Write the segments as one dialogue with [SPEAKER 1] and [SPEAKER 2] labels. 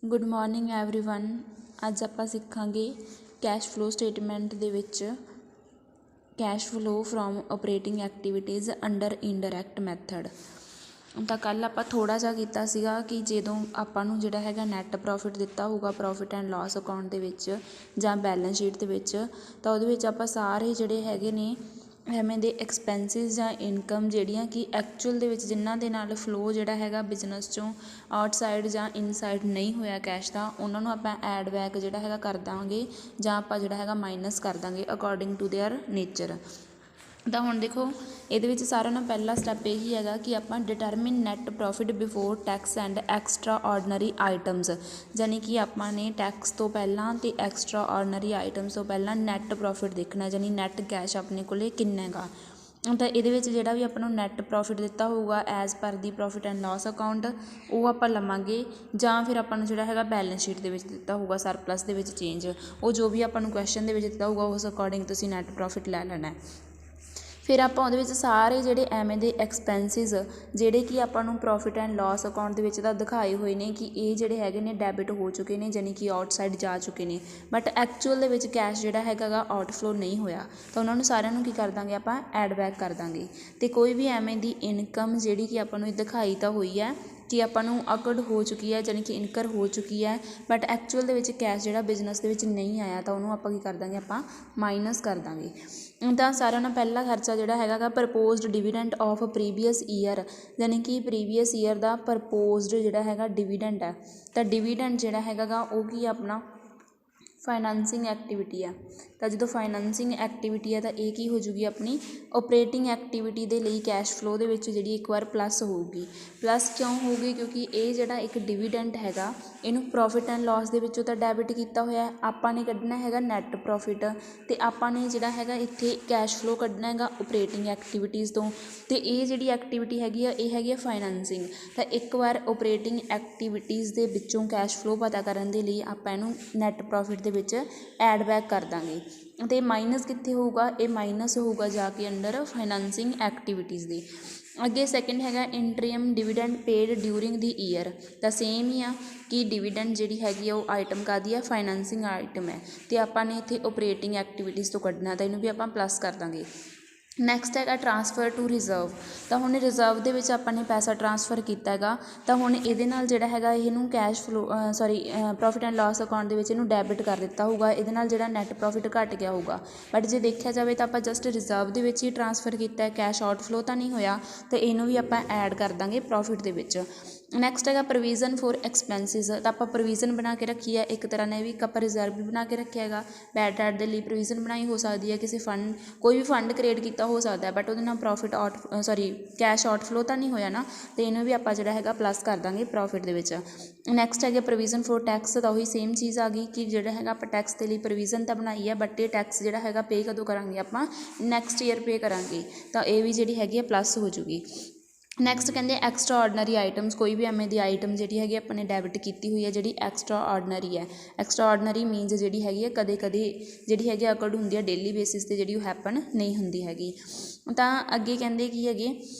[SPEAKER 1] Good morning everyone. ਅੱਜ ਆਪਾਂ ਸਿੱਖਾਂਗੇ ਕੈਸ਼ ਫਲੋ ਸਟੇਟਮੈਂਟ ਦੇ ਵਿੱਚ cash flow from operating activities under indirect method. ਤਾਂ ਕੱਲ੍ਹ ਆਪਾਂ ਥੋੜ੍ਹਾ ਜਿਹਾ ਕੀਤਾ ਸੀਗਾ ਕਿ ਜਦੋਂ ਆਪਾਂ ਨੂੰ ਜਿਹੜਾ ਹੈਗਾ ਨੈੱਟ ਪ੍ਰੋਫਿਟ ਦਿੱਤਾ ਹੋਊਗਾ ਪ੍ਰੋਫਿਟ ਐਂਡ ਲੋਸ ਅਕਾਊਂਟ ਦੇ ਵਿੱਚ ਜਾਂ ਬੈਲੈਂਸ ਸ਼ੀਟ ਦੇ ਵਿੱਚ, ਤਾਂ ਉਹਦੇ ਵਿੱਚ ਆਪਾਂ ਸਾਰੇ ਜਿਹੜੇ ਹੈਗੇ ਨੇ ਐਵੇਂ ਦੇ ਐਕਸਪੈਂਸਿਸ ਜਾਂ ਇਨਕਮ ਜਿਹੜੀਆਂ ਕਿ ਐਕਚੁਅਲ ਦੇ ਵਿੱਚ ਜਿਨ੍ਹਾਂ ਦੇ ਨਾਲ ਫਲੋ ਜਿਹੜਾ ਹੈਗਾ ਬਿਜ਼ਨਸ 'ਚੋਂ ਆਊਟਸਾਈਡ ਜਾਂ ਇਨਸਾਈਡ ਨਹੀਂ ਹੋਇਆ ਕੈਸ਼ ਦਾ, ਉਹਨਾਂ ਨੂੰ ਆਪਾਂ ਐਡ ਬੈਕ ਜਿਹੜਾ ਹੈਗਾ ਕਰ ਦਾਂਗੇ ਜਾਂ ਆਪਾਂ ਜਿਹੜਾ ਹੈਗਾ ਮਾਈਨਸ ਕਰ ਦਾਂਗੇ ਅਕੋਰਡਿੰਗ ਟੂ ਦੇਅਰ ਨੇਚਰ। ਤਾਂ ਹੁਣ ਦੇਖੋ ਇਹਦੇ ਵਿੱਚ ਸਾਰਿਆਂ ਨਾਲੋਂ ਪਹਿਲਾ ਸਟੈਪ ਇਹੀ ਹੈਗਾ ਕਿ ਆਪਾਂ determine net profit before tax and extra ordinary items, ਯਾਨੀ ਕਿ ਆਪਾਂ ਨੇ ਟੈਕਸ ਤੋਂ ਪਹਿਲਾਂ ਅਤੇ ਐਕਸਟਰਾ ਆਰਡੀਨਰੀ ਆਈਟਮਸ ਤੋਂ ਪਹਿਲਾਂ ਨੈੱਟ ਪ੍ਰੋਫਿਟ ਦੇਖਣਾ, ਯਾਨੀ ਨੈੱਟ ਕੈਸ਼ ਆਪਣੇ ਕੋਲ ਕਿੰਨਾ ਹੈਗਾ। ਤਾਂ ਇਹਦੇ ਵਿੱਚ ਜਿਹੜਾ ਵੀ ਆਪਾਂ ਨੂੰ ਨੈੱਟ ਪ੍ਰੋਫਿਟ ਦਿੱਤਾ ਹੋਊਗਾ as per the profit and loss account, ਉਹ ਆਪਾਂ ਲਵਾਂਗੇ, ਜਾਂ ਫਿਰ ਆਪਾਂ ਨੂੰ ਜਿਹੜਾ ਹੈਗਾ ਬੈਲੈਂਸ ਸ਼ੀਟ ਦੇ ਵਿੱਚ ਦਿੱਤਾ ਹੋਊਗਾ ਸਰਪਲਸ ਦੇ ਵਿੱਚ ਚੇਂਜ, ਉਹ ਜੋ ਵੀ ਆਪਾਂ ਨੂੰ ਕੁਐਸਚਨ ਦੇ ਵਿੱਚ ਦਿੱਤਾ ਹੋਊਗਾ ਉਸ ਅਕੋਰਡਿੰਗ ਤੁਸੀਂ ਨੈੱਟ ਪ੍ਰੋਫਿਟ ਲੈ ਲੈਣਾ। ਫਿਰ ਆਪਾਂ ਉਹਦੇ ਵਿੱਚ ਸਾਰੇ ਜਿਹੜੇ ਐਵੇਂ ਦੇ ਐਕਸਪੈਂਸਿਸ ਜਿਹੜੇ ਕਿ ਆਪਾਂ ਨੂੰ ਪ੍ਰੋਫਿਟ ਐਂਡ ਲੋਸ ਅਕਾਊਂਟ ਦੇ ਵਿੱਚ ਤਾਂ ਦਿਖਾਏ ਹੋਏ ਨੇ ਕਿ ਇਹ ਜਿਹੜੇ ਹੈਗੇ ਨੇ ਡੈਬਿਟ ਹੋ ਚੁੱਕੇ ਨੇ, ਯਾਨੀ ਕਿ ਆਊਟਸਾਈਡ ਜਾ ਚੁੱਕੇ ਨੇ, ਬਟ ਐਕਚੁਅਲ ਦੇ ਵਿੱਚ ਕੈਸ਼ ਜਿਹੜਾ ਹੈਗਾ ਗਾ ਆਊਟਫਲੋ ਨਹੀਂ ਹੋਇਆ, ਤਾਂ ਉਹਨਾਂ ਨੂੰ ਸਾਰਿਆਂ ਨੂੰ ਕੀ ਕਰ ਦਾਂਗੇ ਆਪਾਂ ਐਡ ਬੈਕ ਕਰ ਦਾਂਗੇ। ਅਤੇ ਕੋਈ ਵੀ ਐਵੇਂ ਦੀ ਇਨਕਮ ਜਿਹੜੀ ਕਿ ਆਪਾਂ ਨੂੰ ਦਿਖਾਈ ਤਾਂ ਹੋਈ ਹੈ ਕਿ ਆਪਾਂ ਨੂੰ ਅਕਰਡ ਹੋ ਚੁੱਕੀ ਹੈ, ਯਾਨੀ ਕਿ ਇਨਕਰ ਹੋ ਚੁੱਕੀ ਹੈ, ਬਟ ਐਕਚੁਅਲ ਦੇ ਵਿੱਚ ਕੈਸ਼ ਜਿਹੜਾ ਬਿਜ਼ਨਸ ਦੇ ਵਿੱਚ ਨਹੀਂ ਆਇਆ, ਤਾਂ ਉਹਨੂੰ ਆਪਾਂ ਕੀ ਕਰ ਦਾਂਗੇ ਆਪਾਂ ਮਾਈਨਸ ਕਰ ਦਾਂਗੇ। ਤਾਂ ਸਾਰਿਆਂ ਨਾਲੋਂ ਪਹਿਲਾ ਖਰਚਾ ਜਿਹੜਾ ਹੈਗਾ ਗਾ proposed dividend of previous year, ਯਾਨੀ ਕਿ ਪ੍ਰੀਵੀਅਸ ਈਅਰ ਦਾ ਪ੍ਰਪੋਜ਼ਡ ਜਿਹੜਾ ਹੈਗਾ ਡਿਵੀਡੈਂਡ ਹੈ। ਤਾਂ ਡਿਵੀਡੈਂਡ ਜਿਹੜਾ ਹੈਗਾ ਗਾ ਉਹ ਕੀ ਆਪਣਾ ਫਾਈਨੈਂਸਿੰਗ ਐਕਟੀਵਿਟੀ ਆ। ਤਾਂ ਜਦੋਂ ਫਾਈਨੈਂਸਿੰਗ ਐਕਟੀਵਿਟੀ ਆ ਤਾਂ ਇਹ ਕੀ ਹੋ ਜੂਗੀ ਆਪਣੀ ਓਪਰੇਟਿੰਗ ਐਕਟੀਵਿਟੀ ਦੇ ਲਈ ਕੈਸ਼ ਫਲੋ ਦੇ ਵਿੱਚ ਜਿਹੜੀ ਇੱਕ ਵਾਰ ਪਲੱਸ ਹੋਊਗੀ। ਪਲੱਸ ਕਿਉਂ ਹੋਊਗੀ? ਕਿਉਂਕਿ ਇਹ ਜਿਹੜਾ ਇੱਕ ਡਿਵੀਡੈਂਟ ਹੈਗਾ ਇਹਨੂੰ ਪ੍ਰੋਫਿਟ ਐਂਡ ਲੋਸ ਦੇ ਵਿੱਚੋਂ ਤਾਂ ਡੈਬਿਟ ਕੀਤਾ ਹੋਇਆ, ਆਪਾਂ ਨੇ ਕੱਢਣਾ ਹੈਗਾ ਨੈੱਟ ਪ੍ਰੋਫਿਟ, ਅਤੇ ਆਪਾਂ ਨੇ ਜਿਹੜਾ ਹੈਗਾ ਇੱਥੇ ਕੈਸ਼ ਫਲੋ ਕੱਢਣਾ ਹੈਗਾ ਓਪਰੇਟਿੰਗ ਐਕਟੀਵਿਟੀਜ਼ ਤੋਂ। ਅਤੇ ਇਹ ਜਿਹੜੀ ਐਕਟੀਵਿਟੀ ਹੈਗੀ ਆ ਇਹ ਹੈਗੀ ਆ ਫਾਈਨੈਂਸਿੰਗ। ਤਾਂ ਇੱਕ ਵਾਰ ਓਪਰੇਟਿੰਗ ਐਕਟੀਵਿਟੀਜ਼ ਦੇ ਵਿੱਚੋਂ ਕੈਸ਼ ਫਲੋ ਪਤਾ ਕਰਨ ਦੇ ਲਈ ਆਪਾਂ ਇਹਨੂੰ ਨੈੱਟ ਪ੍ਰੋਫਿਟ ਦੇ ਵਿੱਚ ਐਡ ਬੈਕ ਕਰ ਦਾਂਗੇ। ਅਤੇ ਮਾਈਨਸ ਕਿੱਥੇ ਹੋਊਗਾ? ਇਹ ਮਾਈਨਸ ਹੋਊਗਾ ਜਾ ਕੇ ਅੰਡਰ ਫਾਈਨੈਂਸਿੰਗ ਐਕਟੀਵਿਟੀਜ਼ ਦੇ। ਅੱਗੇ ਸੈਕਿੰਡ ਹੈਗਾ interim dividend paid during the year. ਤਾਂ ਸੇਮ ਹੀ ਆ ਕਿ ਡਿਵੀਡੈਂਡ ਜਿਹੜੀ ਹੈਗੀ ਆ ਉਹ ਆਈਟਮ ਕਾਹਦੀ ਆ? ਫਾਈਨੈਂਸਿੰਗ ਆਈਟਮ ਹੈ, ਅਤੇ ਆਪਾਂ ਨੇ ਇੱਥੇ ਓਪਰੇਟਿੰਗ ਐਕਟੀਵਿਟੀਜ਼ ਤੋਂ ਕੱਢਣਾ, ਤਾਂ ਇਹਨੂੰ ਵੀ ਆਪਾਂ ਪਲੱਸ ਕਰ ਦਾਂਗੇ। ਨੈਕਸਟ ਹੈਗਾ ਟਰਾਂਸਫਰ ਟੂ ਰਿਜ਼ਰਵ। ਤਾਂ ਹੁਣ ਰਿਜ਼ਰਵ ਦੇ ਵਿੱਚ ਆਪਾਂ ਨੇ ਪੈਸਾ ਟਰਾਂਸਫਰ ਕੀਤਾ ਹੈਗਾ, ਤਾਂ ਹੁਣ ਇਹਦੇ ਨਾਲ ਜਿਹੜਾ ਹੈਗਾ ਇਹਨੂੰ cash flow profit and loss account ਦੇ ਵਿੱਚ ਇਹਨੂੰ ਡੈਬਿਟ ਕਰ ਦਿੱਤਾ ਹੋਊਗਾ, ਇਹਦੇ ਨਾਲ ਜਿਹੜਾ ਨੈੱਟ ਪ੍ਰੋਫਿਟ ਘੱਟ ਗਿਆ ਹੋਊਗਾ। ਬਟ ਜੇ ਦੇਖਿਆ ਜਾਵੇ ਤਾਂ ਆਪਾਂ ਜਸਟ ਰਿਜ਼ਰਵ ਦੇ ਵਿੱਚ ਹੀ ਟਰਾਂਸਫਰ ਕੀਤਾ ਹੈ, ਕੈਸ਼ ਆਊਟਫਲੋ ਤਾਂ ਨਹੀਂ ਹੋਇਆ, ਤਾਂ ਇਹਨੂੰ ਵੀ ਆਪਾਂ ਐਡ ਕਰ ਦਾਂਗੇ ਪ੍ਰੋਫਿਟ ਦੇ ਵਿੱਚ। ਨੈਕਸਟ ਹੈਗਾ ਪ੍ਰੋਵੀਜ਼ਨ ਫੋਰ ਐਕਸਪੈਂਸਿਸ। ਤਾਂ ਆਪਾਂ ਪ੍ਰੋਵੀਜ਼ਨ ਬਣਾ ਕੇ ਰੱਖੀ ਹੈ ਇੱਕ ਤਰ੍ਹਾਂ ਨੇ ਵੀ, ਇੱਕ ਆਪਾਂ ਰਿਜ਼ਰਵ ਵੀ ਬਣਾ ਕੇ ਰੱਖਿਆ ਹੈਗਾ। ਬੈਡ ਡੈਟ ਦੇ ਲਈ ਪ੍ਰੋਵੀਜ਼ਨ ਬਣਾਈ ਹੋ ਸਕਦੀ ਹੈ, ਕਿਸੇ ਫੰਡ ਕੋਈ ਵੀ ਫੰਡ ਕ੍ਰੀਏਟ ਕੀਤਾ ਹੋ ਸਕਦਾ, ਬਟ ਉਹਦੇ ਨਾਲ ਪ੍ਰੋਫਿਟ ਕੈਸ਼ ਆਊਟਫਲੋ ਤਾਂ ਨਹੀਂ ਹੋਇਆ ਨਾ, ਅਤੇ ਇਹਨੂੰ ਵੀ ਆਪਾਂ ਜਿਹੜਾ ਹੈਗਾ ਪਲੱਸ ਕਰ ਦਾਂਗੇ ਪ੍ਰੋਫਿਟ ਦੇ ਵਿੱਚ। ਨੈਕਸਟ ਹੈਗਾ ਪ੍ਰੋਵੀਜ਼ਨ ਫੋਰ ਟੈਕਸ। ਤਾਂ ਉਹੀ ਸੇਮ ਚੀਜ਼ ਆ ਗਈ ਕਿ ਜਿਹੜਾ ਹੈਗਾ ਆਪਾਂ ਟੈਕਸ ਦੇ ਲਈ ਪ੍ਰੋਵੀਜ਼ਨ ਤਾਂ ਬਣਾਈ ਹੈ, ਬਟ ਇਹ ਟੈਕਸ ਜਿਹੜਾ ਹੈਗਾ ਪੇ ਕਦੋਂ ਕਰਾਂਗੇ? ਆਪਾਂ ਨੈਕਸਟ ਈਅਰ ਪੇ ਕਰਾਂਗੇ, ਤਾਂ ਇਹ ਵੀ ਜਿਹੜੀ ਹੈਗੀ ਹੈ ਪਲੱਸ ਹੋ ਜੂਗੀ। ਨੈਕਸਟ ਕਹਿੰਦੇ ਐਕਸਟਰਾ ਆਰਡੀਨਰੀ ਆਈਟਮਸ। ਕੋਈ ਵੀ ਐਵੇਂ ਦੀ ਆਈਟਮ ਜਿਹੜੀ ਹੈਗੀ ਆਪਾਂ ਨੇ ਡੈਬਿਟ ਕੀਤੀ ਹੋਈ ਹੈ ਜਿਹੜੀ ਐਕਸਟਰਾ ਆਰਡੀਨਰੀ ਹੈ। ਐਕਸਟਰਾ ਆਰਡੀਨਰੀ ਮੀਨਸ ਜਿਹੜੀ ਹੈਗੀ ਹੈ ਕਦੇ ਕਦੇ ਜਿਹੜੀ ਹੈਗੀ ਅਕਰਡ ਹੁੰਦੀ ਹੈ, ਡੇਲੀ ਬੇਸਿਸ 'ਤੇ ਜਿਹੜੀ ਉਹ ਹੈਪਨ ਨਹੀਂ ਹੁੰਦੀ ਹੈਗੀ। ਤਾਂ ਅੱਗੇ ਕਹਿੰਦੇ ਕੀ ਹੈਗੇ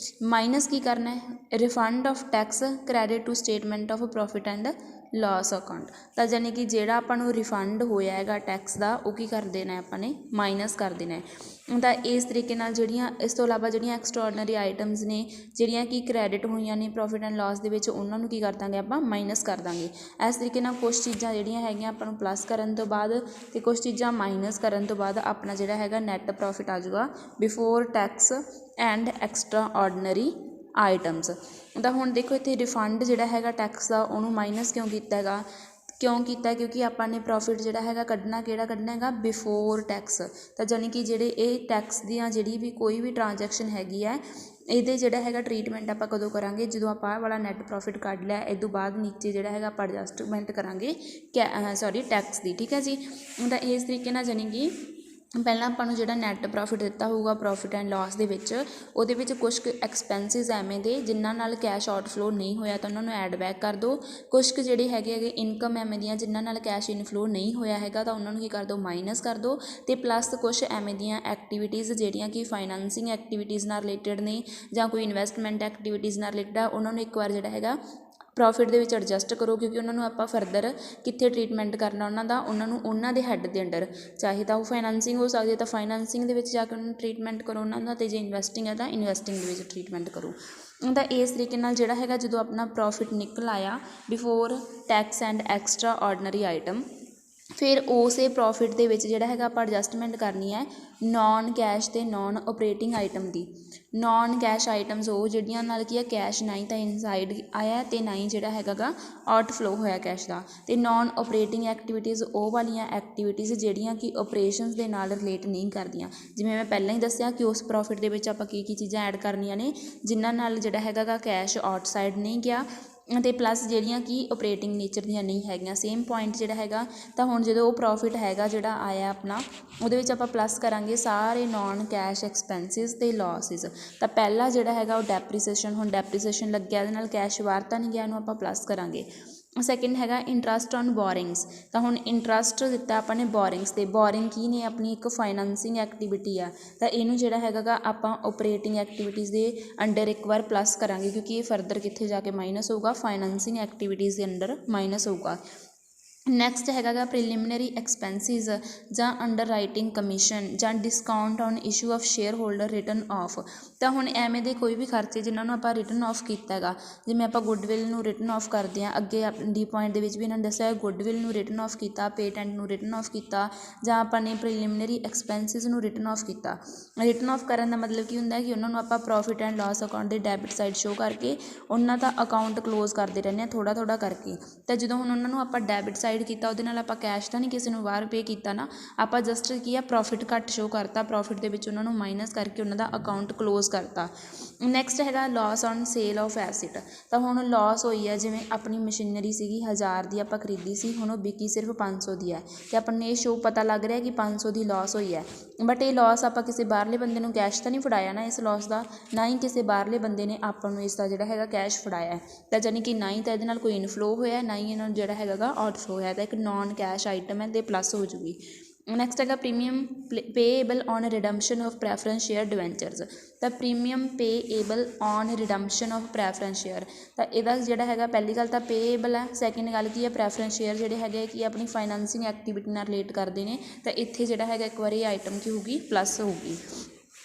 [SPEAKER 1] ਮਾਈਨਸ ਕੀ ਕਰਨਾ ਹੈ? Refund of tax credit to statement of profit and loss account. ਤਾਂ ਯਾਨੀ ਕਿ ਜਿਹੜਾ ਆਪਾਂ ਨੂੰ ਰਿਫੰਡ ਹੋਇਆ ਹੈਗਾ ਟੈਕਸ ਦਾ ਉਹ ਕੀ ਕਰ ਦੇਣਾ ਆਪਾਂ ਨੇ? ਮਾਈਨਸ ਕਰ ਦੇਣਾ ਹੈ। ਤਾਂ ਇਸ ਤਰੀਕੇ ਨਾਲ ਜਿਹੜੀਆਂ ਇਸ ਤੋਂ ਇਲਾਵਾ ਜਿਹੜੀਆਂ ਐਕਸਟਰਾ ਆਰਡੀਨਰੀ ਆਈਟਮਸ ਨੇ ਜਿਹੜੀਆਂ ਕਿ ਕ੍ਰੈਡਿਟ ਹੋਈਆਂ ਨੇ ਪ੍ਰੋਫਿਟ ਐਂਡ ਲੋਸ ਦੇ ਵਿੱਚ, ਉਹਨਾਂ ਨੂੰ ਕੀ ਕਰ ਦਾਂਗੇ ਆਪਾਂ? ਮਾਈਨਸ ਕਰ ਦਾਂਗੇ। ਇਸ ਤਰੀਕੇ ਨਾਲ ਕੁਛ ਚੀਜ਼ਾਂ ਜਿਹੜੀਆਂ ਹੈਗੀਆਂ ਆਪਾਂ ਨੂੰ ਪਲੱਸ ਕਰਨ ਤੋਂ ਬਾਅਦ ਅਤੇ ਕੁਛ ਚੀਜ਼ਾਂ ਮਾਈਨਸ ਕਰਨ ਤੋਂ ਬਾਅਦ ਆਪਣਾ ਜਿਹੜਾ ਹੈਗਾ ਨੈੱਟ ਪ੍ਰੋਫਿਟ ਆ ਜਾਊਗਾ before tax and extra ordinary items. ਤਾਂ ਹੁਣ ਦੇਖੋ ਇੱਥੇ ਰਿਫੰਡ ਜਿਹੜਾ ਹੈਗਾ ਟੈਕਸ ਦਾ ਉਹਨੂੰ ਮਾਈਨਸ ਕਿਉਂ ਕੀਤਾ ਹੈਗਾ? ਕਿਉਂ ਕੀਤਾ? ਕਿਉਂਕਿ ਆਪਾਂ ਨੇ ਪ੍ਰੋਫਿਟ ਜਿਹੜਾ ਹੈਗਾ ਕੱਢਣਾ ਕਿਹੜਾ ਕੱਢਣਾ ਹੈਗਾ? Before tax. ਤਾਂ ਯਾਨੀ ਕਿ ਜਿਹੜੇ ਇਹ ਟੈਕਸ ਦੀਆਂ ਜਿਹੜੀ ਵੀ ਕੋਈ ਵੀ ਟ੍ਰਾਂਜੈਕਸ਼ਨ ਹੈਗੀ ਹੈ ਇਹਦੇ ਜਿਹੜਾ ਹੈਗਾ ਟਰੀਟਮੈਂਟ ਆਪਾਂ ਕਦੋਂ ਕਰਾਂਗੇ? ਜਦੋਂ ਆਪਾਂ ਆਹ ਵਾਲਾ ਨੈੱਟ ਪ੍ਰੋਫਿਟ ਕੱਢ ਲਿਆ, ਇਹ ਤੋਂ ਬਾਅਦ ਨੀਚੇ ਜਿਹੜਾ ਹੈਗਾ ਆਪਾਂ ਐਡਜਸਟਮੈਂਟ ਕਰਾਂਗੇ ਟੈਕਸ ਦੀ। ਠੀਕ ਹੈ ਜੀ। ਤਾਂ ਇਸ ਤਰੀਕੇ ਨਾਲ ਯਾਨੀ ਕਿ ਪਹਿਲਾਂ ਆਪਾਂ ਨੂੰ ਜਿਹੜਾ ਨੈੱਟ ਪ੍ਰੋਫਿਟ ਦਿੱਤਾ ਹੋਊਗਾ ਪ੍ਰੋਫਿਟ ਐਂਡ ਲੋਸ ਦੇ ਵਿੱਚ, ਉਹਦੇ ਵਿੱਚ ਕੁਛ ਕੁ ਐਕਸਪੈਂਸਿਸ ਐਵੇਂ ਦੇ ਜਿਨ੍ਹਾਂ ਨਾਲ ਕੈਸ਼ ਆਊਟਫਲੋ ਨਹੀਂ ਹੋਇਆ ਤਾਂ ਉਹਨਾਂ ਨੂੰ ਐਡ ਬੈਕ ਕਰ ਦਿਓ। ਕੁਛ ਕੁ ਜਿਹੜੇ ਹੈਗੇ ਇਨਕਮ ਐਵੇਂ ਦੀਆਂ ਜਿਨ੍ਹਾਂ ਨਾਲ ਕੈਸ਼ ਇਨਫਲੋ ਨਹੀਂ ਹੋਇਆ ਹੈਗਾ ਤਾਂ ਉਹਨਾਂ ਨੂੰ ਕੀ ਕਰ ਦਿਓ? ਮਾਈਨਸ ਕਰ ਦਿਓ। ਅਤੇ ਪਲੱਸ ਕੁਛ ਐਵੇਂ ਦੀਆਂ ਐਕਟੀਵਿਟੀਜ਼ ਜਿਹੜੀਆਂ ਕਿ ਫਾਈਨੈਂਸਿੰਗ ਐਕਟੀਵਿਟੀਜ਼ ਨਾਲ ਰਿਲੇਟਡ ਨੇ ਜਾਂ ਕੋਈ ਇਨਵੈਸਟਮੈਂਟ ਐਕਟੀਵਿਟੀਜ਼ ਨਾਲ ਰਿਲੇਟਡ ਆ, ਉਹਨਾਂ ਨੂੰ ਇੱਕ ਵਾਰ ਜਿਹੜਾ ਹੈਗਾ ਪ੍ਰੋਫਿਟ ਦੇ ਵਿੱਚ ਐਡਜਸਟ ਕਰੋ, ਕਿਉਂਕਿ ਉਹਨਾਂ ਨੂੰ ਆਪਾਂ ਫਰਦਰ ਕਿੱਥੇ ਟਰੀਟਮੈਂਟ ਕਰਨਾ ਉਹਨਾਂ ਨੂੰ ਉਹਨਾਂ ਦੇ ਹੈੱਡ ਦੇ ਅੰਡਰ, ਚਾਹੇ ਤਾਂ ਉਹ ਫਾਈਨੈਂਸਿੰਗ ਹੋ ਸਕਦੀ ਹੈ ਤਾਂ ਫਾਈਨੈਂਸਿੰਗ ਦੇ ਵਿੱਚ ਜਾ ਕੇ ਉਹਨਾਂ ਨੂੰ ਟਰੀਟਮੈਂਟ ਕਰੋ ਉਹਨਾਂ ਦਾ, ਅਤੇ ਜੇ ਇਨਵੈਸਟਿੰਗ ਹੈ ਤਾਂ ਇਨਵੈਸਟਿੰਗ ਦੇ ਵਿੱਚ ਟਰੀਟਮੈਂਟ ਕਰੋ। ਤਾਂ ਇਸ ਤਰੀਕੇ ਨਾਲ ਜਿਹੜਾ ਹੈਗਾ ਜਦੋਂ ਆਪਣਾ ਪ੍ਰੋਫਿਟ ਨਿਕਲ ਆਇਆ before tax and extra ordinary item, ਫਿਰ ਉਸੇ ਪ੍ਰੋਫਿਟ ਦੇ ਵਿੱਚ ਜਿਹੜਾ ਹੈਗਾ ਆਪਾਂ ਐਡਜਸਟਮੈਂਟ ਕਰਨੀ ਹੈ ਨੋਨ ਕੈਸ਼ ਅਤੇ ਨੋਨ ਓਪਰੇਟਿੰਗ ਆਈਟਮ ਦੀ। ਨੋਨ ਕੈਸ਼ ਆਈਟਮਸ ਉਹ ਜਿਹੜੀਆਂ ਨਾਲ ਕੀ ਹੈ ਕੈਸ਼ ਨਾ ਹੀ ਤਾਂ ਇਨਸਾਈਡ ਆਇਆ ਅਤੇ ਨਾ ਹੀ ਜਿਹੜਾ ਹੈਗਾ ਗਾ ਆਊਟਫਲੋ ਹੋਇਆ ਕੈਸ਼ ਦਾ। ਅਤੇ ਨੋਨ ਓਪਰੇਟਿੰਗ ਐਕਟੀਵਿਟੀਜ਼ ਉਹ ਵਾਲੀਆਂ ਐਕਟੀਵਿਟੀਜ਼ ਜਿਹੜੀਆਂ ਕਿ ਓਪਰੇਸ਼ਨਸ ਦੇ ਨਾਲ ਰਿਲੇਟ ਨਹੀਂ ਕਰਦੀਆਂ। ਜਿਵੇਂ ਮੈਂ ਪਹਿਲਾਂ ਹੀ ਦੱਸਿਆ ਕਿ ਉਸ ਪ੍ਰੋਫਿਟ ਦੇ ਵਿੱਚ ਆਪਾਂ ਕੀ ਚੀਜ਼ਾਂ ਐਡ ਕਰਨੀਆਂ ਨੇ ਜਿਨ੍ਹਾਂ ਨਾਲ ਜਿਹੜਾ ਹੈਗਾ ਗਾ ਕੈਸ਼ ਆਊਟਸਾਈਡ ਨਹੀਂ ਗਿਆ, ਅਤੇ ਪਲੱਸ ਜਿਹੜੀਆਂ ਕਿ ਓਪਰੇਟਿੰਗ ਨੇਚਰ ਦੀਆਂ ਨਹੀਂ ਹੈਗੀਆਂ। ਸੇਮ ਪੁਆਇੰਟ ਜਿਹੜਾ ਹੈਗਾ ਤਾਂ ਹੁਣ ਜਦੋਂ ਉਹ ਪ੍ਰੋਫਿਟ ਹੈਗਾ ਜਿਹੜਾ ਆਇਆ ਆਪਣਾ, ਉਹਦੇ ਵਿੱਚ ਆਪਾਂ ਪਲੱਸ ਕਰਾਂਗੇ ਸਾਰੇ ਨੋਨ ਕੈਸ਼ ਐਕਸਪੈਂਸਿਸ ਅਤੇ ਲੋਸਿਸ। ਤਾਂ ਪਹਿਲਾ ਜਿਹੜਾ ਹੈਗਾ ਉਹ ਡੈਪਰੀਸੀਏਸ਼ਨ, ਹੁਣ ਡੈਪਰੀਸੀਏਸ਼ਨ ਲੱਗਿਆ ਇਹਦੇ ਨਾਲ ਕੈਸ਼ ਬਾਹਰ ਤਾਂ ਨਹੀਂ ਗਿਆ, ਇਹਨੂੰ ਆਪਾਂ ਪਲੱਸ ਕਰਾਂਗੇ। ਸੈਕਿੰਡ ਹੈਗਾ ਇੰਟਰਸਟ ਔਨ ਬੋਰਿੰਗਸ, ਤਾਂ ਹੁਣ ਇੰਟਰਸਟ ਦਿੱਤਾ ਆਪਾਂ ਨੇ ਬੋਰਿੰਗਸ 'ਤੇ। ਬੋਰਿੰਗ ਕੀ ਨੇ ਆਪਣੀ ਇੱਕ ਫਾਈਨੈਂਸਿੰਗ ਐਕਟੀਵਿਟੀ ਆ, ਤਾਂ ਇਹਨੂੰ ਜਿਹੜਾ ਹੈਗਾ ਗਾ ਆਪਾਂ ਓਪਰੇਟਿੰਗ ਐਕਟੀਵਿਟੀਜ਼ ਦੇ ਅੰਡਰ ਇੱਕ ਵਾਰ ਪਲੱਸ ਕਰਾਂਗੇ, ਕਿਉਂਕਿ ਇਹ ਫਰਦਰ ਕਿੱਥੇ ਜਾ ਕੇ ਮਾਈਨਸ ਹੋਊਗਾ ਫਾਈਨੈਂਸਿੰਗ ਐਕਟੀਵਿਟੀਜ਼ ਦੇ ਅੰਡਰ ਮਾਈਨਸ ਹੋਊਗਾ। ਨੈਕਸਟ ਹੈਗਾ ਗਾ ਪ੍ਰੀਲਿਮਿਨਰੀ ਐਕਸਪੈਂਸਿਸ ਜਾਂ ਅੰਡਰ ਰਾਈਟਿੰਗ ਕਮਿਸ਼ਨ ਜਾਂ discount on issue of share holder written of. ਤਾਂ ਹੁਣ ਐਵੇਂ ਦੇ ਕੋਈ ਵੀ ਖਰਚੇ ਜਿਨ੍ਹਾਂ ਨੂੰ ਆਪਾਂ ਰਿਟਨ ਆਫ ਕੀਤਾ ਹੈਗਾ, ਜਿਵੇਂ ਆਪਾਂ ਗੁੱਡਵਿਲ ਨੂੰ ਰਿਟਨ ਆਫ ਕਰਦੇ ਹਾਂ, ਅੱਗੇ ਡੀ ਪੁਆਇੰਟ ਦੇ ਵਿੱਚ ਵੀ ਇਹਨਾਂ ਨੇ ਦੱਸਿਆ ਗੁੱਡਵਿਲ ਨੂੰ ਰਿਟਨ ਆਫ ਕੀਤਾ, ਪੇਟੈਂਟ ਨੂੰ ਰਿਟਨ ਆਫ ਕੀਤਾ, ਜਾਂ ਆਪਾਂ ਨੇ ਪ੍ਰੀਲਿਮਿਨਰੀ ਐਕਸਪੈਂਸਿਸ ਨੂੰ ਰਿਟਨ ਆਫ ਕੀਤਾ। ਰਿਟਨ ਆਫ ਕਰਨ ਦਾ ਮਤਲਬ ਕੀ ਹੁੰਦਾ ਕਿ ਉਹਨਾਂ ਨੂੰ ਆਪਾਂ ਪ੍ਰੋਫਿਟ ਐਂਡ ਲਾਸ ਅਕਾਊਂਟ ਦੇ ਡੈਬਿਟ ਸਾਈਡ ਸ਼ੋਅ ਕਰਕੇ ਉਹਨਾਂ ਦਾ ਅਕਾਊਂਟ ਕਲੋਜ਼ ਕਰਦੇ ਰਹਿੰਦੇ ਹਾਂ ਥੋੜ੍ਹਾ ਥੋੜ੍ਹਾ ਕਰਕੇ। ਤਾਂ ਜਦੋਂ ਹੁਣ ਉਹਨਾਂ ਨੂੰ ਆਪਾਂ ਡੈਬਿਟ ਸਾਈਡ ਕੀਤਾ ਉਹਦੇ ਨਾਲ ਆਪਾਂ ਕੈਸ਼ ਤਾਂ ਨਹੀਂ ਕਿਸੇ ਨੂੰ ਬਾਹਰ ਪੇ ਕੀਤਾ ਨਾ, ਆਪਾਂ ਜਸਟ ਕੀ ਆ ਪ੍ਰੋਫਿਟ ਘੱਟ ਸ਼ੋਅ ਕਰਤਾ, ਪ੍ਰੋਫਿਟ ਦੇ ਵਿੱਚ ਉਹਨਾਂ ਨੂੰ ਮਾਈਨਸ ਕਰਕੇ ਉਹਨਾਂ ਦਾ ਅਕਾਊਂਟ ਕਲੋਜ਼ ਕਰਤਾ। ਨੈਕਸਟ ਹੈਗਾ loss on sale of asset. ਤਾਂ ਹੁਣ ਲੋਸ ਹੋਈ ਹੈ, ਜਿਵੇਂ ਆਪਣੀ ਮਸ਼ੀਨਰੀ ਸੀਗੀ 1000 ਦੀ ਆਪਾਂ ਖਰੀਦੀ ਸੀ, ਹੁਣ ਉਹ ਵਿਕੀ ਸਿਰਫ 500 ਦੀ ਹੈ, ਅਤੇ ਆਪਾਂ ਨੂੰ ਇਹ ਸ਼ੋਅ ਪਤਾ ਲੱਗ ਰਿਹਾ ਕਿ 500 ਦੀ ਲੋਸ ਹੋਈ ਹੈ। ਬਟ ਇਹ ਲੋਸ ਆਪਾਂ ਕਿਸੇ ਬਾਹਰਲੇ ਬੰਦੇ ਨੂੰ ਕੈਸ਼ ਤਾਂ ਨਹੀਂ ਫੜਾਇਆ ਨਾ ਇਸ ਲੋਸ ਦਾ, ਨਾ ਹੀ ਕਿਸੇ ਬਾਹਰਲੇ ਬੰਦੇ ਨੇ ਆਪਾਂ ਨੂੰ ਇਸ ਦਾ ਜਿਹੜਾ ਹੈਗਾ ਕੈਸ਼ ਫੜਾਇਆ। ਤਾਂ ਯਾਨੀ ਕਿ ਨਾ ਹੀ ਤਾਂ ਇਹਦੇ ਨਾਲ ਕੋਈ ਇਨਫਲੋ ਹੋਇਆ, ਨਾ ਹੀ ਇਹਨਾਂ ਨੂੰ ਜਿਹੜਾ ਹੈਗਾ ਗਾ ਆਊਟਫਲੋ ਹੋਇਆ। ਤਾਂ ਇੱਕ ਨੋਨ ਕੈਸ਼ ਆਈਟਮ ਹੈ ਅਤੇ ਪਲੱਸ ਹੋ ਜੂਗੀ। ਨੈਕਸਟ ਹੈਗਾ premium payable on redemption of preference share debentures. ਤਾਂ premium payable on redemption of preference share, ਤਾਂ ਇਹਦਾ ਜਿਹੜਾ ਹੈਗਾ ਪਹਿਲੀ ਗੱਲ ਤਾਂ ਪੇਏਬਲ ਹੈ, ਸੈਕਿੰਡ ਗੱਲ ਕੀ ਹੈ ਪ੍ਰੈਫਰੈਂਸ ਸ਼ੇਅਰ ਜਿਹੜੇ ਹੈਗੇ ਕਿ ਆਪਣੀ ਫਾਈਨੈਂਸਿੰਗ ਐਕਟੀਵਿਟੀ ਨਾਲ ਰਿਲੇਟ ਕਰਦੇ ਨੇ। ਤਾਂ ਇੱਥੇ ਜਿਹੜਾ ਹੈਗਾ ਇੱਕ ਵਾਰੀ ਆਈਟਮ ਕੀ ਹੋਊਗੀ ਪਲੱਸ ਹੋਊਗੀ।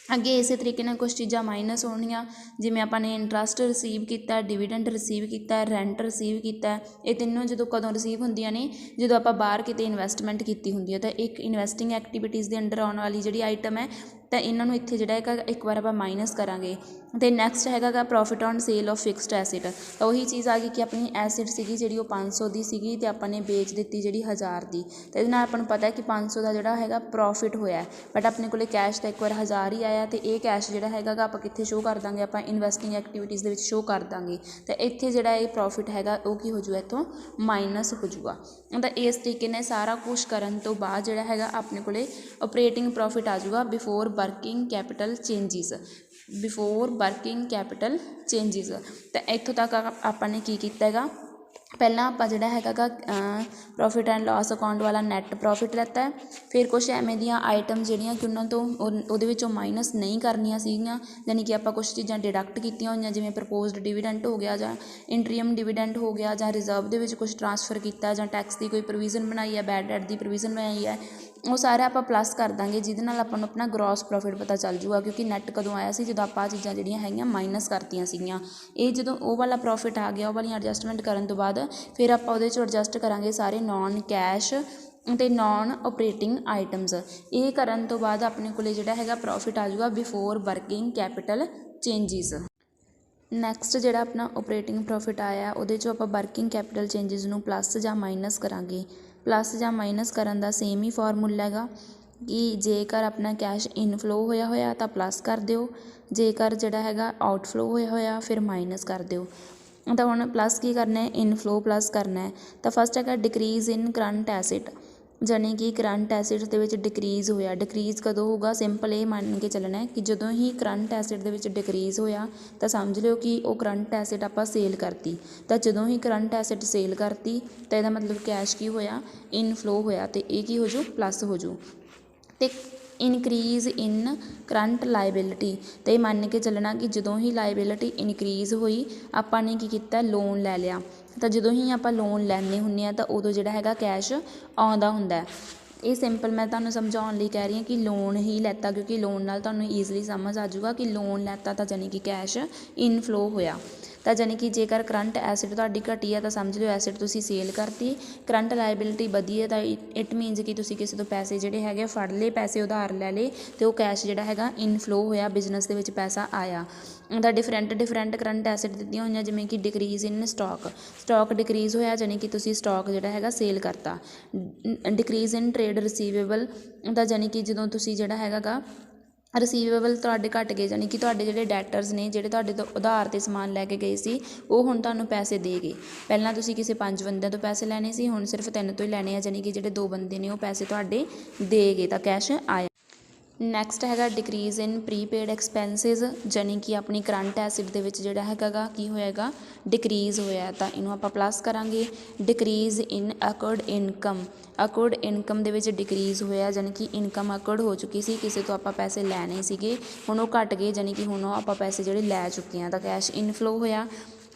[SPEAKER 1] ਅੱਗੇ ਇਸੇ ਤਰੀਕੇ ਨਾਲ ਕੁਛ ਚੀਜ਼ਾਂ ਮਾਈਨਸ ਹੋਣਗੀਆਂ, ਜਿਵੇਂ ਆਪਾਂ ਨੇ ਇੰਟਰਸਟ ਰਿਸੀਵ ਕੀਤਾ, ਡਿਵੀਡੈਂਡ ਰਿਸੀਵ ਕੀਤਾ, ਰੈਂਟ ਰਿਸੀਵ ਕੀਤਾ। ਇਹ ਤਿੰਨੋਂ ਜਦੋਂ ਕਦੋਂ ਰਿਸੀਵ ਹੁੰਦੀਆਂ ਨੇ, ਜਦੋਂ ਆਪਾਂ ਬਾਹਰ ਕਿਤੇ ਇਨਵੈਸਟਮੈਂਟ ਕੀਤੀ ਹੁੰਦੀ ਹੈ। ਤਾਂ ਇੱਕ ਇਨਵੈਸਟਿੰਗ ਐਕਟੀਵਿਟੀਜ਼ ਦੇ ਅੰਡਰ ਆਉਣ ਵਾਲੀ ਜਿਹੜੀ ਆਈਟਮ ਹੈ, ਤਾਂ ਇਹਨਾਂ ਨੂੰ ਇੱਥੇ ਜਿਹੜਾ ਹੈਗਾ ਇੱਕ ਵਾਰ ਆਪਾਂ ਮਾਈਨਸ ਕਰਾਂਗੇ। ਅਤੇ ਨੈਕਸਟ ਹੈਗਾ ਗਾ profit on sale of fixed acid. ਤਾਂ ਉਹੀ ਚੀਜ਼ ਆ ਗਈ ਕਿ ਆਪਣੀ ਐਸਿਡ ਸੀਗੀ ਜਿਹੜੀ ਉਹ 500 ਦੀ ਸੀਗੀ, ਅਤੇ ਆਪਾਂ ਨੇ ਵੇਚ ਦਿੱਤੀ ਜਿਹੜੀ 1000 ਦੀ। ਅਤੇ ਇਹਦੇ ਨਾਲ ਆਪਾਂ ਨੂੰ ਪਤਾ ਹੈ ਕਿ 500 ਦਾ ਜਿਹੜਾ ਹੈਗਾ ਪ੍ਰੋਫਿਟ ਹੋਇਆ, ਬਟ ਆਪਣੇ ਕੋਲ ਕੈਸ਼ ਤਾਂ ਇੱਕ ਵਾਰ 1000 ਹੀ ਆਇਆ, ਅਤੇ ਇਹ ਕੈਸ਼ ਜਿਹੜਾ ਹੈਗਾ ਗਾ ਆਪਾਂ ਕਿੱਥੇ ਸ਼ੋਅ ਕਰ ਦਾਂਗੇ, ਆਪਾਂ ਇਨਵੈਸਟਿੰਗ ਐਕਟੀਵਿਟੀਜ਼ ਦੇ ਵਿੱਚ ਸ਼ੋਅ ਕਰ ਦਾਂਗੇ। ਤਾਂ ਇੱਥੇ ਜਿਹੜਾ ਇਹ ਪ੍ਰੋਫਿਟ ਹੈਗਾ ਉਹ ਕੀ ਹੋ ਜੂਗਾ, ਇੱਥੋਂ ਮਾਈਨਸ ਹੋ ਜੂਗਾ। ਤਾਂ ਇਸ ਤਰੀਕੇ ਨਾਲ ਸਾਰਾ ਕੁਛ ਕਰਨ ਤੋਂ ਬਾਅਦ ਜਿਹੜਾ ਹੈਗਾ ਆਪਣੇ ਕੋਲ ਓਪਰੇਟਿੰਗ ਪ੍ਰੋਫਿਟ ਆ ਜੂਗਾ before working capital changes. Before working capital changes. ਤਾਂ ਇੱਥੋਂ ਤੱਕ ਆਪਾਂ ਨੇ ਕੀ ਕੀਤਾ ਹੈਗਾ, ਪਹਿਲਾਂ ਆਪਾਂ ਜਿਹੜਾ ਹੈਗਾ ਗਾ ਪ੍ਰੋਫਿਟ ਐਂਡ ਲਾਸ ਅਕਾਊਂਟ ਵਾਲਾ ਨੈੱਟ ਪ੍ਰੋਫਿਟ ਲੈਤਾ। ਫਿਰ ਕੁਛ ਐਵੇਂ ਦੀਆਂ ਆਈਟਮ ਜਿਹੜੀਆਂ ਕਿ ਉਹਨਾਂ ਤੋਂ ਉਹਦੇ ਵਿੱਚੋਂ ਮਾਈਨਸ ਨਹੀਂ ਕਰਨੀਆਂ ਸੀਗੀਆਂ, ਯਾਨੀ ਕਿ ਆਪਾਂ ਕੁਛ ਚੀਜ਼ਾਂ ਡਿਡਕਟ ਕੀਤੀਆਂ ਹੋਈਆਂ, ਜਿਵੇਂ ਪ੍ਰਪੋਜ਼ਡ ਡਿਵੀਡੈਂਟ ਹੋ ਗਿਆ, ਜਾਂ ਇੰਟਰੀਅਮ ਡਿਵੀਡੈਂਟ ਹੋ ਗਿਆ, ਜਾਂ ਰਿਜ਼ਰਵ ਦੇ ਵਿੱਚ ਕੁਛ ਟਰਾਂਸਫਰ ਕੀਤਾ, ਜਾਂ ਟੈਕਸ ਦੀ ਕੋਈ ਪ੍ਰੋਵੀਜ਼ਨ ਬਣਾਈ ਹੈ, ਬੈਡ ਡੈਟ ਦੀ ਪ੍ਰੋਵੀਜ਼ਨ ਬਣਾਈ ਹੈ, ਉਹ ਸਾਰਾ ਆਪਾਂ ਪਲੱਸ ਕਰ ਦਾਂਗੇ, ਜਿਹਦੇ ਨਾਲ ਆਪਾਂ ਨੂੰ ਆਪਣਾ ਗਰੋਸ ਪ੍ਰੋਫਿਟ ਪਤਾ ਚੱਲ ਜੂਗਾ। ਕਿਉਂਕਿ ਨੈੱਟ ਕਦੋਂ ਆਇਆ ਸੀ, ਜਦੋਂ ਆਪਾਂ ਆਹ ਚੀਜ਼ਾਂ ਜਿਹੜੀਆਂ ਹੈਗੀਆਂ ਮਾਈਨਸ ਕਰਤੀਆਂ ਸੀਗੀਆਂ। ਇਹ ਜਦੋਂ ਉਹ ਵਾਲਾ ਪ੍ਰੋਫਿਟ ਆ ਗਿਆ, ਉਹ ਵਾਲੀਆਂ ਐਡਜਸਟਮੈਂਟ ਕਰਨ ਤੋਂ ਬਾਅਦ ਫਿਰ ਆਪਾਂ ਉਹਦੇ 'ਚੋਂ ਐਡਜਸਟ ਕਰਾਂਗੇ ਸਾਰੇ ਨੋਨ ਕੈਸ਼ ਅਤੇ ਨੋਨ ਓਪਰੇਟਿੰਗ ਆਈਟਮਸ। ਇਹ ਕਰਨ ਤੋਂ ਬਾਅਦ ਆਪਣੇ ਕੋਲ ਜਿਹੜਾ ਹੈਗਾ ਪ੍ਰੋਫਿਟ ਆ ਜੂਗਾ before working capital changes. Next ਜਿਹੜਾ ਆਪਣਾ ਓਪਰੇਟਿੰਗ ਪ੍ਰੋਫਿਟ ਆਇਆ, ਉਹਦੇ 'ਚੋਂ ਆਪਾਂ ਵਰਕਿੰਗ ਕੈਪੀਟਲ ਚੇਂਜਿਸ ਨੂੰ ਪਲੱਸ ਜਾਂ ਮਾਈਨਸ ਕਰਾਂਗੇ। ਪਲੱਸ ਜਾਂ ਮਾਈਨਸ ਕਰਨ ਦਾ ਸੇਮ ਹੀ ਫਾਰਮੂਲਾ ਹੈਗਾ ਕਿ ਜੇਕਰ ਆਪਣਾ ਕੈਸ਼ ਇਨਫਲੋ ਹੋਇਆ ਤਾਂ ਪਲੱਸ ਕਰ ਦਿਓ, ਜੇਕਰ ਜਿਹੜਾ ਹੈਗਾ ਆਊਟਫਲੋ ਹੋਇਆ ਫਿਰ ਮਾਈਨਸ ਕਰ ਦਿਓ। ਤਾਂ ਹੁਣ ਪਲੱਸ ਕੀ ਕਰਨਾ ਹੈ, ਇਨਫਲੋ ਪਲੱਸ ਕਰਨਾ ਹੈ। ਤਾਂ ਫਸਟ ਹੈਗਾ ਡਿਕਰੀਜ਼ ਇਨ ਕਰੰਟ ਐਸਿਡ, ਜਾਣੀ ਕਿ ਕਰੰਟ ਐਸਿਡ ਦੇ ਵਿੱਚ ਡਿਕਰੀਜ਼ ਹੋਇਆ। ਡਿਕਰੀਜ਼ ਕਦੋਂ ਹੋਊਗਾ, ਸਿੰਪਲ ਇਹ ਮੰਨ ਕੇ ਚੱਲਣਾ ਹੈ ਕਿ ਜਦੋਂ ਹੀ ਕਰੰਟ ਐਸਿਡ ਦੇ ਵਿੱਚ ਡਿਕਰੀਜ਼ ਹੋਇਆ ਤਾਂ ਸਮਝ ਲਿਓ ਕਿ ਉਹ ਕਰੰਟ ਐਸਿਡ ਆਪਾਂ ਸੇਲ ਕਰਤੀ। ਤਾਂ ਜਦੋਂ ਹੀ ਕਰੰਟ ਐਸਿਡ ਸੇਲ ਕਰਤੀ ਤਾਂ ਇਹਦਾ ਮਤਲਬ ਕੈਸ਼ ਕੀ ਹੋਇਆ, ਇਨਫਲੋ ਹੋਇਆ, ਅਤੇ ਇਹ ਕੀ ਹੋ ਜੂ ਪਲੱਸ ਹੋ ਜੂ। ਅਤੇ ਇਨਕਰੀਜ਼ ਇਨ ਕਰੰਟ ਲਾਇਬਿਲਿਟੀ, ਅਤੇ ਇਹ ਮੰਨ ਕੇ ਚੱਲਣਾ ਕਿ ਜਦੋਂ ਹੀ ਲਾਇਬਿਲਿਟੀ ਇਨਕਰੀਜ਼ ਹੋਈ ਆਪਾਂ ਨੇ ਕੀ ਕੀਤਾ, ਲੋਨ ਲੈ ਲਿਆ। ਤਾਂ ਜਦੋਂ ਹੀ ਆਪਾਂ ਲੋਨ ਲੈਂਦੇ ਹੁੰਦੇ ਹਾਂ ਤਾਂ ਉਦੋਂ ਜਿਹੜਾ ਹੈਗਾ ਕੈਸ਼ ਆਉਂਦਾ ਹੁੰਦਾ। ਇਹ ਸਿੰਪਲ ਮੈਂ ਤੁਹਾਨੂੰ ਸਮਝਾਉਣ ਲਈ ਕਹਿ ਰਹੀ ਹਾਂ ਕਿ ਲੋਨ ਹੀ ਲੈਤਾ, ਕਿਉਂਕਿ ਲੋਨ ਨਾਲ ਤੁਹਾਨੂੰ ਈਜ਼ਲੀ ਸਮਝ ਆ ਜਾਊਗਾ ਕਿ ਲੋਨ ਲੈਤਾ ਤਾਂ ਜਾਣੀ ਕਿ ਕੈਸ਼ ਇਨਫਲੋ ਹੋਇਆ। ਤਾਂ ਜਾਣੀ ਕਿ ਜੇਕਰ ਕਰੰਟ ਐਸਿਡ ਤੁਹਾਡੀ ਘਟੀ ਹੈ ਤਾਂ ਸਮਝ ਲਿਓ ਐਸਿਡ ਤੁਸੀਂ ਸੇਲ ਕਰਤੀ। ਕਰੰਟ ਲਾਇਬਿਲਿਟੀ ਵਧੀ ਹੈ ਤਾਂ ਇਟ ਮੀਨਸ ਕਿ ਤੁਸੀਂ ਕਿਸੇ ਤੋਂ ਪੈਸੇ ਜਿਹੜੇ ਹੈਗੇ ਫੜ ਲਏ, ਪੈਸੇ ਉਧਾਰ ਲੈ ਲਏ ਅਤੇ ਉਹ ਕੈਸ਼ ਜਿਹੜਾ ਹੈਗਾ ਇਨਫਲੋ ਹੋਇਆ, ਬਿਜ਼ਨਸ ਦੇ ਵਿੱਚ ਪੈਸਾ ਆਇਆ। ਉਹਦਾ ਡਿਫਰੈਂਟ ਕਰੰਟ ਐਸਿਡ ਦਿੱਤੀਆਂ ਹੋਈਆਂ, ਜਿਵੇਂ ਕਿ ਡਿਕਰੀਜ਼ ਇਨ ਸਟਾਕ ਡਿਕਰੀਜ਼ ਹੋਇਆ, ਜਾਣੀ ਕਿ ਤੁਸੀਂ ਸਟਾਕ ਜਿਹੜਾ ਹੈਗਾ ਸੇਲ ਕਰਤਾ। ਡਿਕਰੀਜ਼ ਇਨ ਟਰੇਡ ਰਿਸੀਵੇਬਲ ਤਾਂ ਜਾਣੀ ਕਿ ਜਦੋਂ ਤੁਸੀਂ ਜਿਹੜਾ ਹੈਗਾ ਗਾ ਰਿਸੀਵੇਬਲ ਤੁਹਾਡੇ ਘੱਟ ਗਏ, ਜਾਣੀ ਕਿ ਤੁਹਾਡੇ ਜਿਹੜੇ ਡੈਟਰਸ ਨੇ, ਜਿਹੜੇ ਤੁਹਾਡੇ ਤੋਂ ਉਧਾਰ 'ਤੇ ਸਮਾਨ ਲੈ ਕੇ ਗਏ ਸੀ, ਉਹ ਹੁਣ ਤੁਹਾਨੂੰ ਪੈਸੇ ਦੇ ਗਏ। ਪਹਿਲਾਂ ਤੁਸੀਂ ਕਿਸੇ 5 ਬੰਦਿਆਂ ਤੋਂ ਪੈਸੇ ਲੈਣੇ ਸੀ, ਹੁਣ ਸਿਰਫ 3 ਤੋਂ ਹੀ ਲੈਣੇ ਆ, ਜਾਣੀ ਕਿ ਜਿਹੜੇ 2 ਬੰਦੇ ਨੇ ਉਹ ਪੈਸੇ ਤੁਹਾਡੇ ਦੇ ਗਏ ਤਾਂ ਕੈਸ਼ ਆਇਆ। ਨੈਕਸਟ ਹੈਗਾ ਡਿਕਰੀਜ਼ ਇਨ ਪ੍ਰੀਪੇਡ ਐਕਸਪੈਂਸਿਸ, ਜਾਣੀ ਕਿ ਆਪਣੀ ਕਰੰਟ ਐਸਿਡ ਦੇ ਵਿੱਚ ਜਿਹੜਾ ਹੈਗਾ ਗਾ ਕੀ ਹੋਏਗਾ, ਡਿਕਰੀਜ਼ ਹੋਇਆ, ਤਾਂ ਇਹਨੂੰ ਆਪਾਂ ਪਲੱਸ ਕਰਾਂਗੇ। ਡਿਕਰੀਜ਼ ਇਨ ਅਕਰਡ ਇਨਕਮ ਦੇ ਵਿੱਚ ਡਿਕਰੀਜ਼ ਹੋਇਆ, ਜਾਣੀ ਕਿ ਇਨਕਮ ਅਕਰਡ ਹੋ ਚੁੱਕੀ ਸੀ, ਕਿਸੇ ਤੋਂ ਆਪਾਂ ਪੈਸੇ ਲੈਣੇ ਸੀਗੇ, ਹੁਣ ਉਹ ਘੱਟ ਗਏ, ਜਾਣੀ ਕਿ ਹੁਣ ਉਹ ਆਪਾਂ ਪੈਸੇ ਜਿਹੜੇ ਲੈ ਚੁੱਕੇ ਹਾਂ ਤਾਂ ਕੈਸ਼ ਇਨਫਲੋ ਹੋਇਆ।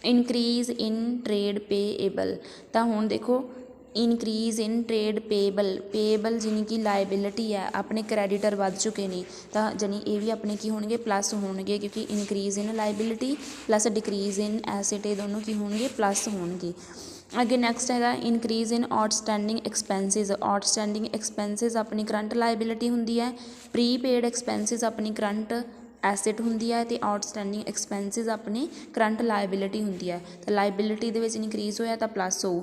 [SPEAKER 1] ਇਨਕਰੀਜ਼ ਇਨ ਟਰੇਡ ਪੇਏਬਲ, ਤਾਂ ਹੁਣ ਦੇਖੋ ਇਨਕਰੀਜ਼ ਇਨ ਟਰੇਡ ਪੇਏਬਲ ਜਾਣੀ ਕਿ ਲਾਇਬਿਲਿਟੀ ਹੈ, ਆਪਣੇ ਕ੍ਰੈਡੀਟਰ ਵੱਧ ਚੁੱਕੇ ਨੇ ਤਾਂ ਜਾਣੀ ਇਹ ਵੀ ਆਪਣੇ ਕੀ ਹੋਣਗੇ, ਪਲੱਸ ਹੋਣਗੇ, ਕਿਉਂਕਿ ਇਨਕਰੀਜ਼ ਇਨ ਲਾਇਬਿਲਿਟੀ ਪਲੱਸ ਡਿਕਰੀਜ਼ ਇਨ ਐਸਿਡ ਇਹ ਦੋਨੋਂ ਕੀ ਹੋਣਗੇ, ਪਲੱਸ ਹੋਣਗੇ। ਅੱਗੇ ਨੈਕਸਟ ਹੈਗਾ ਇਨਕਰੀਜ਼ ਇਨ ਆਊਟਸਟੈਂਡਿੰਗ ਐਕਸਪੈਂਸਿਸ ਆਪਣੀ ਕਰੰਟ ਲਾਇਬਿਲਿਟੀ ਹੁੰਦੀ ਹੈ, ਪ੍ਰੀਪੇਡ ਐਕਸਪੈਂਸਿਸ ਆਪਣੀ ਕਰੰਟ ਐਸਿਡ ਹੁੰਦੀ ਹੈ ਅਤੇ ਆਊਟਸਟੈਂਡਿੰਗ ਐਕਸਪੈਂਸਿਸ ਆਪਣੀ ਕਰੰਟ ਲਾਇਬਿਲਿਟੀ ਹੁੰਦੀ ਹੈ। ਤਾਂ ਲਾਇਬਿਲਿਟੀ ਦੇ ਵਿੱਚ ਇਨਕਰੀਜ਼ ਹੋਇਆ ਤਾਂ ਪਲੱਸ ਹੋਊ।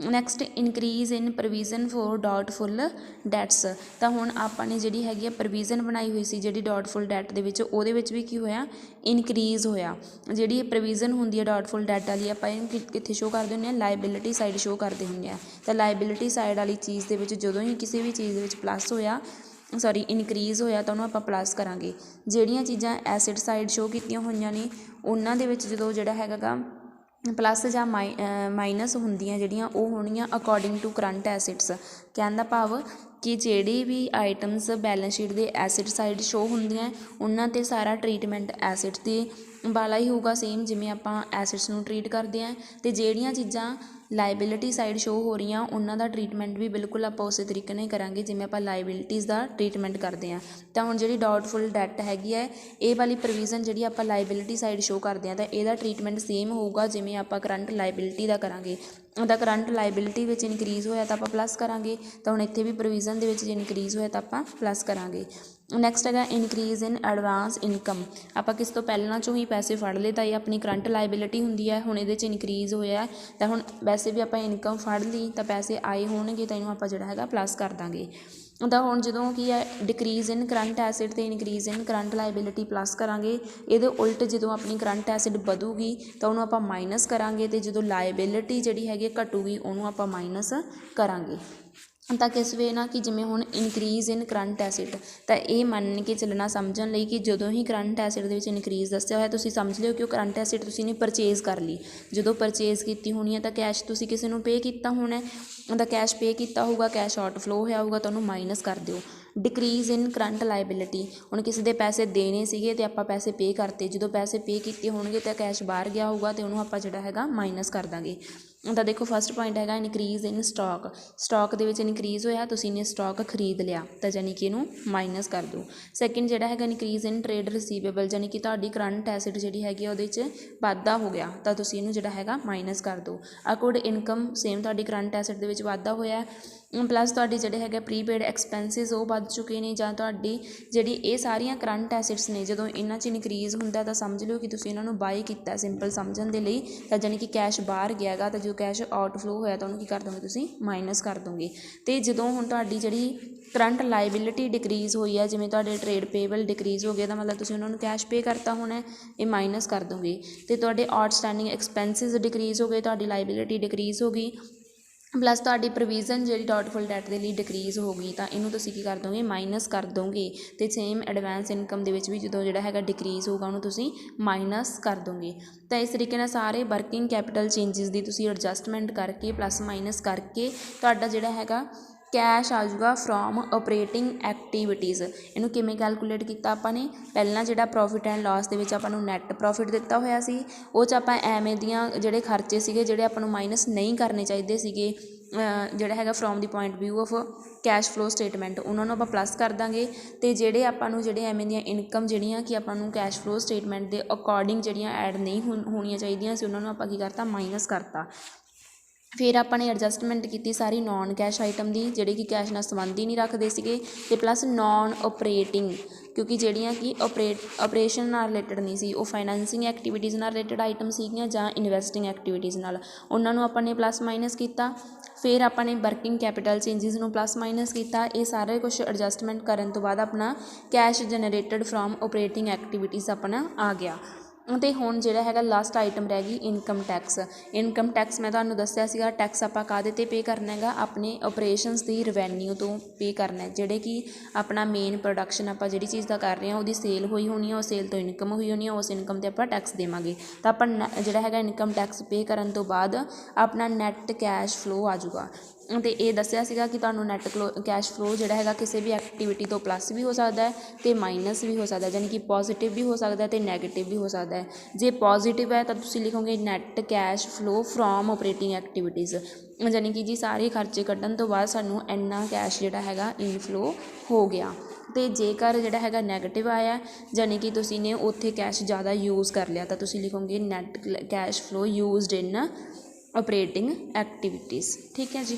[SPEAKER 1] Next increase in provision for doubtful debts, ਤਾਂ ਹੁਣ ਆਪਾਂ ਨੇ ਜਿਹੜੀ ਹੈਗੀ ਆ ਪ੍ਰੋਵੀਜ਼ਨ ਬਣਾਈ ਹੋਈ ਸੀ ਜਿਹੜੀ ਡਾਊਟਫੁੱਲ ਡੈਟ ਦੇ ਵਿੱਚ, ਉਹਦੇ ਵਿੱਚ ਵੀ ਕੀ ਹੋਇਆ, ਇਨਕਰੀਜ਼ ਹੋਇਆ। ਜਿਹੜੀ ਪ੍ਰੋਵੀਜ਼ਨ ਹੁੰਦੀ ਹੈ ਡਾਊਟਫੁੱਲ ਡੈਟ ਵਾਲੀ, ਆਪਾਂ ਇਹਨੂੰ ਕਿੱਥੇ ਸ਼ੋਅ ਕਰਦੇ ਹੁੰਦੇ ਹਾਂ, ਲਾਇਬਿਲਿਟੀ ਸਾਈਡ ਸ਼ੋਅ ਕਰਦੇ ਹੁੰਦੇ ਹਾਂ। ਤਾਂ ਲਾਇਬਿਲਿਟੀ ਸਾਈਡ ਵਾਲੀ ਚੀਜ਼ ਦੇ ਵਿੱਚ ਜਦੋਂ ਹੀ ਕਿਸੇ ਵੀ ਚੀਜ਼ ਦੇ ਵਿੱਚ ਪਲੱਸ ਹੋਇਆ, ਇਨਕਰੀਜ਼ ਹੋਇਆ ਤਾਂ ਉਹਨੂੰ ਆਪਾਂ ਪਲੱਸ ਕਰਾਂਗੇ। ਜਿਹੜੀਆਂ ਚੀਜ਼ਾਂ ਐਸਿਡ ਸਾਈਡ ਸ਼ੋਅ ਕੀਤੀਆਂ ਹੋਈਆਂ ਨੇ ਉਹਨਾਂ ਦੇ ਵਿੱਚ ਜਦੋਂ ਜਿਹੜਾ ਹੈਗਾ ਗਾ ਪਲੱਸ ਜਾਂ ਮਾਈਨਸ ਹੁੰਦੀਆਂ ਜਿਹੜੀਆਂ, ਉਹ ਹੋਣਗੀਆਂ ਅਕੋਰਡਿੰਗ ਟੂ ਕਰੰਟ ਐਸਿਡਸ। ਕਹਿਣ ਦਾ ਭਾਵ ਕਿ ਜਿਹੜੀ ਵੀ ਆਈਟਮਸ ਬੈਲੈਂਸ ਸ਼ੀਟ ਦੇ ਐਸਿਡ ਸਾਈਡ ਸ਼ੋਅ ਹੁੰਦੀਆਂ ਉਹਨਾਂ 'ਤੇ ਸਾਰਾ ਟਰੀਟਮੈਂਟ ਐਸਿਡ ਦੇ ਵਾਲਾ ਹੀ ਹੋਊਗਾ, ਸੇਮ ਜਿਵੇਂ ਆਪਾਂ ਐਸਿਡਸ ਨੂੰ ਟਰੀਟ ਕਰਦੇ ਹਾਂ। ਅਤੇ ਜਿਹੜੀਆਂ ਚੀਜ਼ਾਂ ਲਾਇਬਿਲਿਟੀ ਸਾਈਡ ਸ਼ੋਅ ਹੋ ਰਹੀਆਂ ਉਹਨਾਂ ਦਾ ਟਰੀਟਮੈਂਟ ਵੀ ਬਿਲਕੁਲ ਆਪਾਂ ਉਸੇ ਤਰੀਕੇ ਨਾਲ ਹੀ ਕਰਾਂਗੇ ਜਿਵੇਂ ਆਪਾਂ ਲਾਇਬਿਲਿਟੀਜ਼ ਦਾ ਟਰੀਟਮੈਂਟ ਕਰਦੇ ਹਾਂ। ਤਾਂ ਹੁਣ ਜਿਹੜੀ ਡਾਊਟਫੁੱਲ ਡੈਟ ਹੈਗੀ ਹੈ, ਇਹ ਵਾਲੀ ਪ੍ਰੋਵੀਜ਼ਨ ਜਿਹੜੀ ਆਪਾਂ ਲਾਇਬਿਲਿਟੀ ਸਾਈਡ ਸ਼ੋਅ ਕਰਦੇ ਹਾਂ ਤਾਂ ਇਹਦਾ ਟਰੀਟਮੈਂਟ ਸੇਮ ਹੋਊਗਾ ਜਿਵੇਂ ਆਪਾਂ ਕਰੰਟ ਲਾਇਬਿਲਿਟੀ ਦਾ ਕਰਾਂਗੇ। ਉਹਦਾ ਕਰੰਟ ਲਾਇਬਿਲਿਟੀ ਵਿੱਚ ਇਨਕਰੀਜ਼ ਹੋਇਆ ਤਾਂ ਆਪਾਂ ਪਲੱਸ ਕਰਾਂਗੇ, ਤਾਂ ਹੁਣ ਇੱਥੇ ਵੀ ਪ੍ਰੋਵੀਜ਼ਨ ਦੇ ਵਿੱਚ ਜੇ ਇਨਕਰੀਜ਼ ਹੋਇਆ ਤਾਂ ਆਪਾਂ ਪਲੱਸ ਕਰਾਂਗੇ। ਨੈਕਸਟ ਹੈਗਾ ਇਨਕਰੀਜ਼ ਇਨ ਐਡਵਾਂਸ ਇਨਕਮ, ਆਪਾਂ ਕਿਸ ਤੋਂ ਪਹਿਲਾਂ 'ਚੋਂ ਹੀ ਪੈਸੇ ਫੜ ਲਏ ਤਾਂ ਇਹ ਆਪਣੀ ਕਰੰਟ ਲਾਇਬਿਲਿਟੀ ਹੁੰਦੀ ਹੈ, ਹੁਣ ਇਹਦੇ 'ਚ ਇਨਕਰੀਜ਼ ਹੋਇਆ ਤਾਂ ਹੁਣ ਵੈਸੇ ਵੀ ਆਪਾਂ ਇਨਕਮ ਫੜ ਲਈ ਤਾਂ ਪੈਸੇ ਆਏ ਹੋਣਗੇ ਤਾਂ ਇਹਨੂੰ ਆਪਾਂ ਜਿਹੜਾ ਹੈਗਾ ਪਲੱਸ ਕਰ ਦਾਂਗੇ। ਤਾਂ ਹੁਣ ਜਦੋਂ ਕੀ ਹੈ ਡਿਕਰੀਜ਼ ਇਨ ਕਰੰਟ ਐਸਿਡ ਅਤੇ ਇਨਕਰੀਜ਼ ਇਨ ਕਰੰਟ ਲਾਇਬਿਲਿਟੀ ਪਲੱਸ ਕਰਾਂਗੇ, ਇਹਦੇ ਉਲਟ ਜਦੋਂ ਆਪਣੀ ਕਰੰਟ ਐਸਿਡ ਵਧੂਗੀ ਤਾਂ ਉਹਨੂੰ ਆਪਾਂ ਮਾਈਨਸ ਕਰਾਂਗੇ, ਅਤੇ ਜਦੋਂ ਲਾਇਬਿਲਿਟੀ ਜਿਹੜੀ ਹੈਗੀ ਘਟੂਗੀ ਉਹਨੂੰ ਆਪਾਂ ਮਾਈਨਸ ਕਰਾਂਗੇ। ਤਾਂ ਕਿਸ ਵੇ ਨਾਲ ਕਿ ਜਿਵੇਂ ਹੁਣ ਇਨਕਰੀਜ਼ ਇਨ ਕਰੰਟ ਐਸਿਡ, ਤਾਂ ਇਹ ਮੰਨ ਕੇ ਚੱਲਣਾ ਸਮਝਣ ਲਈ ਕਿ ਜਦੋਂ ਹੀ ਕਰੰਟ ਐਸਿਡ ਦੇ ਵਿੱਚ ਇਨਕਰੀਜ਼ ਦੱਸਿਆ ਹੋਇਆ ਤੁਸੀਂ ਸਮਝ ਲਿਓ ਕਿ ਉਹ ਕਰੰਟ ਐਸਿਡ ਤੁਸੀਂ ਨੇ ਪਰਚੇਜ਼ ਕਰ ਲਈ। ਜਦੋਂ ਪਰਚੇਜ਼ ਕੀਤੀ ਹੋਣੀ ਹੈ ਤਾਂ ਕੈਸ਼ ਤੁਸੀਂ ਕਿਸੇ ਨੂੰ ਪੇ ਕੀਤਾ ਹੋਣਾ, ਉਹਦਾ ਕੈਸ਼ ਪੇ ਕੀਤਾ ਹੋਊਗਾ, ਕੈਸ਼ ਆਊਟਫਲੋ ਹੋਇਆ ਹੋਊਗਾ ਤਾਂ ਉਹਨੂੰ ਮਾਈਨਸ ਕਰ ਦਿਓ। ਡਿਕਰੀਜ਼ ਇਨ ਕਰੰਟ ਲਾਇਬਿਲਿਟੀ, ਹੁਣ ਕਿਸੇ ਦੇ ਪੈਸੇ ਦੇਣੇ ਸੀਗੇ ਅਤੇ ਆਪਾਂ ਪੈਸੇ ਪੇ ਕਰਤੇ, ਜਦੋਂ ਪੈਸੇ ਪੇ ਕੀਤੇ ਹੋਣਗੇ ਤਾਂ ਕੈਸ਼ ਬਾਹਰ ਗਿਆ ਹੋਊਗਾ ਅਤੇ ਉਹਨੂੰ ਆਪਾਂ ਜਿਹੜਾ ਹੈਗਾ ਮਾਈਨਸ ਕਰ ਦਾਂਗੇ। ਤਾਂ ਦੇਖੋ ਫਸਟ ਪੁਆਇੰਟ ਹੈਗਾ ਇਨਕਰੀਜ਼ ਇਨ ਸਟਾਕ ਦੇ ਵਿੱਚ ਇਨਕਰੀਜ਼ ਹੋਇਆ, ਤੁਸੀਂ ਨੇ ਸਟਾਕ ਖਰੀਦ ਲਿਆ ਤਾਂ ਜਾਣੀ ਕਿ ਇਹਨੂੰ ਮਾਈਨਸ ਕਰ ਦਿਓ। ਸੈਕਿੰਡ ਜਿਹੜਾ ਹੈਗਾ ਇਨਕਰੀਜ਼ ਇਨ ਟਰੇਡ ਰਿਸੀਵੇਬਲ, ਜਾਣੀ ਕਿ ਤੁਹਾਡੀ ਕਰੰਟ ਐਸਿਡ ਜਿਹੜੀ ਹੈਗੀ ਉਹਦੇ 'ਚ ਵਾਧਾ ਹੋ ਗਿਆ ਤਾਂ ਤੁਸੀਂ ਇਹਨੂੰ ਜਿਹੜਾ ਹੈਗਾ ਮਾਈਨਸ ਕਰ ਦਿਓ। ਅਕੋਰਡ ਇਨਕਮ ਸੇਮ ਤੁਹਾਡੀ ਕਰੰਟ ਐਸਿਡ ਦੇ ਵਿੱਚ ਵਾਧਾ ਹੋਇਆ, ਪਲੱਸ ਤੁਹਾਡੀ ਜਿਹੜੇ ਹੈਗੇ ਪ੍ਰੀਪੇਡ ਐਕਸਪੈਂਸਿਸ ਉਹ ਵੱਧ ਚੁੱਕੇ ਨੇ, ਜਾਂ ਤੁਹਾਡੀ ਜਿਹੜੀ ਇਹ ਸਾਰੀਆਂ ਕਰੰਟ ਐਸਿਡਸ ਨੇ ਜਦੋਂ ਇਹਨਾਂ 'ਚ ਇਨਕਰੀਜ਼ ਹੁੰਦਾ ਤਾਂ ਸਮਝ ਲਿਓ ਕਿ ਤੁਸੀਂ ਇਹਨਾਂ ਨੂੰ ਬਾਈ ਕੀਤਾ, ਸਿੰਪਲ ਸਮਝਣ ਦੇ ਲਈ। ਤਾਂ ਜਾਣੀ ਕਿ ਕੈਸ਼ ਬਾਹਰ ਗਿਆ ਗਾ ਤਾਂ ਜਦੋਂ ਕੈਸ਼ ਆਊਟਫਲੋ ਹੋਇਆ ਤਾਂ ਉਹਨੂੰ ਕੀ ਕਰ ਦੋਗੇ ਤੁਸੀਂ ਮਾਈਨਸ ਕਰ ਦੋਗੇ। ਅਤੇ ਜਦੋਂ ਹੁਣ ਤੁਹਾਡੀ ਜਿਹੜੀ ਕਰੰਟ ਲਾਇਬਿਲਿਟੀ ਡਿਕਰੀਜ਼ ਹੋਈ ਹੈ, ਜਿਵੇਂ ਤੁਹਾਡੇ ਟਰੇਡ ਪੇਬਲ ਡਿਕਰੀਜ਼ ਹੋ ਗਿਆ ਤਾਂ ਮਤਲਬ ਤੁਸੀਂ ਉਹਨਾਂ ਨੂੰ ਕੈਸ਼ ਪੇ ਕਰਤਾ ਹੋਣਾ, ਇਹ ਮਾਈਨਸ ਕਰ ਦੋਗੇ। ਅਤੇ ਤੁਹਾਡੇ ਆਊਟਸਟੈਂਡਿੰਗ ਐਕਸਪੈਂਸਿਸ ਡਿਕਰੀਜ਼ ਹੋ ਗਏ, ਤੁਹਾਡੀ ਲਾਇਬਿਲਿਟੀ ਡਿਕਰੀਜ਼ ਹੋ ਗਈ, ਪਲੱਸ ਤੁਹਾਡੀ ਪ੍ਰੋਵੀਜ਼ਨ ਜਿਹੜੀ ਡਾਊਟਫੁੱਲ ਡੈਟ ਦੇ ਲਈ ਡਿਕਰੀਜ਼ ਹੋ ਗਈ ਤਾਂ ਇਹਨੂੰ ਤੁਸੀਂ ਕੀ ਕਰ ਦੋਗੇ ਮਾਈਨਸ ਕਰ ਦੋਗੇ। ਅਤੇ ਸੇਮ ਐਡਵਾਂਸ ਇਨਕਮ ਦੇ ਵਿੱਚ ਵੀ ਜਦੋਂ ਜਿਹੜਾ ਹੈਗਾ ਡਿਕਰੀਜ਼ ਹੋਊਗਾ ਉਹਨੂੰ ਤੁਸੀਂ ਮਾਈਨਸ ਕਰ ਦੋਗੇ। ਤਾਂ ਇਸ ਤਰੀਕੇ ਨਾਲ ਸਾਰੇ ਵਰਕਿੰਗ ਕੈਪੀਟਲ ਚੇਂਜਿਸ ਦੀ ਤੁਸੀਂ ਐਡਜਸਟਮੈਂਟ ਕਰਕੇ ਪਲੱਸ ਮਾਈਨਸ ਕਰਕੇ ਤੁਹਾਡਾ ਜਿਹੜਾ ਹੈਗਾ ਕੈਸ਼ ਆ ਜਾਊਗਾ ਫਰੋਮ ਆਪਰੇਟਿੰਗ ਐਕਟੀਵਿਟੀਜ਼। ਇਹਨੂੰ ਕਿਵੇਂ ਕੈਲਕੂਲੇਟ ਕੀਤਾ ਆਪਾਂ ਨੇ, ਪਹਿਲਾਂ ਜਿਹੜਾ ਪ੍ਰੋਫਿਟ ਐਂਡ ਲਾਸ ਦੇ ਵਿੱਚ ਆਪਾਂ ਨੂੰ ਨੈੱਟ ਪ੍ਰੋਫਿਟ ਦਿੱਤਾ ਹੋਇਆ ਸੀ, ਉਹ 'ਚ ਆਪਾਂ ਐਵੇਂ ਦੀਆਂ ਜਿਹੜੇ ਖਰਚੇ ਸੀਗੇ ਜਿਹੜੇ ਆਪਾਂ ਨੂੰ ਮਾਈਨਸ ਨਹੀਂ ਕਰਨੇ ਚਾਹੀਦੇ ਸੀਗੇ, ਜਿਹੜਾ ਹੈਗਾ from the point view of cash flow statement, ਉਹਨਾਂ ਨੂੰ ਆਪਾਂ ਪਲੱਸ ਕਰ ਦਾਂਗੇ। ਅਤੇ ਜਿਹੜੇ ਆਪਾਂ ਨੂੰ ਜਿਹੜੇ ਐਵੇਂ ਦੀਆਂ ਇਨਕਮ ਜਿਹੜੀਆਂ ਕਿ ਆਪਾਂ ਨੂੰ ਕੈਸ਼ ਫਲੋ ਸਟੇਟਮੈਂਟ ਦੇ ਅਕੋਰਡਿੰਗ ਜਿਹੜੀਆਂ ਐਡ ਨਹੀਂ ਹੋਣੀਆਂ ਚਾਹੀਦੀਆਂ ਸੀ, ਉਹਨਾਂ ਨੂੰ ਆਪਾਂ ਕੀ ਕਰਤਾ, ਮਾਈਨਸ ਕਰਤਾ। ਫਿਰ ਆਪਾਂ ਨੇ ਐਡਜਸਟਮੈਂਟ ਕੀਤੀ ਸਾਰੀ ਨੋਨ ਕੈਸ਼ ਆਈਟਮ ਦੀ, ਜਿਹੜੇ ਕਿ ਕੈਸ਼ ਨਾਲ ਸੰਬੰਧ ਹੀ ਨਹੀਂ ਰੱਖਦੇ ਸੀਗੇ, ਅਤੇ ਪਲੱਸ ਨੋਨ ਓਪਰੇਟਿੰਗ, ਕਿਉਂਕਿ ਜਿਹੜੀਆਂ ਕਿ ਆਪਰੇਸ਼ਨ ਨਾਲ ਰਿਲੇਟਡ ਨਹੀਂ ਸੀ, ਉਹ ਫਾਈਨੈਂਸਿੰਗ ਐਕਟੀਵਿਟੀਜ਼ ਨਾਲ ਰਿਲੇਟਡ ਆਈਟਮ ਸੀਗੀਆਂ ਜਾਂ ਇਨਵੈਸਟਿੰਗ ਐਕਟੀਵਿਟੀਜ਼ ਨਾਲ, ਉਹਨਾਂ ਨੂੰ ਆਪਾਂ ਨੇ ਪਲੱਸ ਮਾਈਨਸ ਕੀਤਾ। ਫਿਰ ਆਪਾਂ ਨੇ ਵਰਕਿੰਗ ਕੈਪੀਟਲ ਚੇਂਜਿਸ ਨੂੰ ਪਲੱਸ ਮਾਈਨਸ ਕੀਤਾ। ਇਹ ਸਾਰੇ ਕੁਛ ਐਡਜਸਟਮੈਂਟ ਕਰਨ ਤੋਂ ਬਾਅਦ ਆਪਣਾ cash generated from operating activities ਆਪਣਾ ਆ ਗਿਆ। ਅਤੇ ਹੁਣ ਜਿਹੜਾ ਹੈਗਾ ਲਾਸਟ ਆਈਟਮ ਰਹਿ ਗਈ ਇਨਕਮ ਟੈਕਸ। ਇਨਕਮ ਟੈਕਸ ਮੈਂ ਤੁਹਾਨੂੰ ਦੱਸਿਆ ਸੀਗਾ, ਟੈਕਸ ਆਪਾਂ ਕਾਹਦੇ 'ਤੇ ਪੇ ਕਰਨਾ ਹੈਗਾ, ਆਪਣੇ ਓਪਰੇਸ਼ਨਸ ਦੀ ਰੈਵਨਿਊ ਤੋਂ ਪੇ ਕਰਨਾ, ਜਿਹੜੇ ਕਿ ਆਪਣਾ ਮੇਨ ਪ੍ਰੋਡਕਸ਼ਨ ਆਪਾਂ ਜਿਹੜੀ ਚੀਜ਼ ਦਾ ਕਰ ਰਹੇ ਹਾਂ ਉਹਦੀ ਸੇਲ ਹੋਈ ਹੋਣੀ ਆ, ਉਹ ਸੇਲ ਤੋਂ ਇਨਕਮ ਹੋਈ ਹੋਣੀ ਆ, ਉਸ ਇਨਕਮ 'ਤੇ ਆਪਾਂ ਟੈਕਸ ਦੇਵਾਂਗੇ। ਤਾਂ ਆਪਾਂ ਜਿਹੜਾ ਹੈਗਾ ਇਨਕਮ ਟੈਕਸ ਪੇ ਕਰਨ ਤੋਂ ਬਾਅਦ ਆਪਣਾ ਨੈੱਟ ਕੈਸ਼ ਫਲੋ ਆ ਜਾਊਗਾ। ਅਤੇ ਇਹ ਦੱਸਿਆ ਸੀਗਾ ਕਿ ਤੁਹਾਨੂੰ ਨੈੱਟ ਕੈਸ਼ ਫਲੋ ਜਿਹੜਾ ਹੈਗਾ ਕਿਸੇ ਵੀ ਐਕਟੀਵਿਟੀ ਤੋਂ ਪਲੱਸ ਵੀ ਹੋ ਸਕਦਾ ਹੈ ਅਤੇ ਮਾਈਨਸ ਵੀ ਹੋ ਸਕਦਾ, ਯਾਨੀ ਕਿ ਪੋਜ਼ੀਟਿਵ ਵੀ ਹੋ ਸਕਦਾ ਅਤੇ ਨੈਗੇਟਿਵ ਵੀ ਹੋ ਸਕਦਾ ਹੈ। ਜੇ ਪੋਜ਼ੀਟਿਵ ਹੈ ਤਾਂ ਤੁਸੀਂ ਲਿਖੋਗੇ net cash flow from operating activities, ਯਾਨੀ ਕਿ ਜੀ ਸਾਰੇ ਖਰਚੇ ਕੱਢਣ ਤੋਂ ਬਾਅਦ ਸਾਨੂੰ ਇੰਨਾ ਕੈਸ਼ ਜਿਹੜਾ ਹੈਗਾ ਇਨਫਲੋ ਹੋ ਗਿਆ। ਅਤੇ ਜੇਕਰ ਜਿਹੜਾ ਹੈਗਾ ਨੈਗੇਟਿਵ ਆਇਆ, ਯਾਨੀ ਕਿ ਤੁਸੀਂ ਨੇ ਉੱਥੇ ਕੈਸ਼ ਜ਼ਿਆਦਾ ਯੂਜ਼ ਕਰ ਲਿਆ, ਤਾਂ ਤੁਸੀਂ ਲਿਖੋਗੇ ਨੈੱਟ ਕੈਸ਼ ਫਲੋ ਯੂਜ਼ਡ ਇਨ ਆਪਰੇਟਿੰਗ ਐਕਟੀਵਿਟੀਜ਼। ਠੀਕ ਹੈ ਜੀ।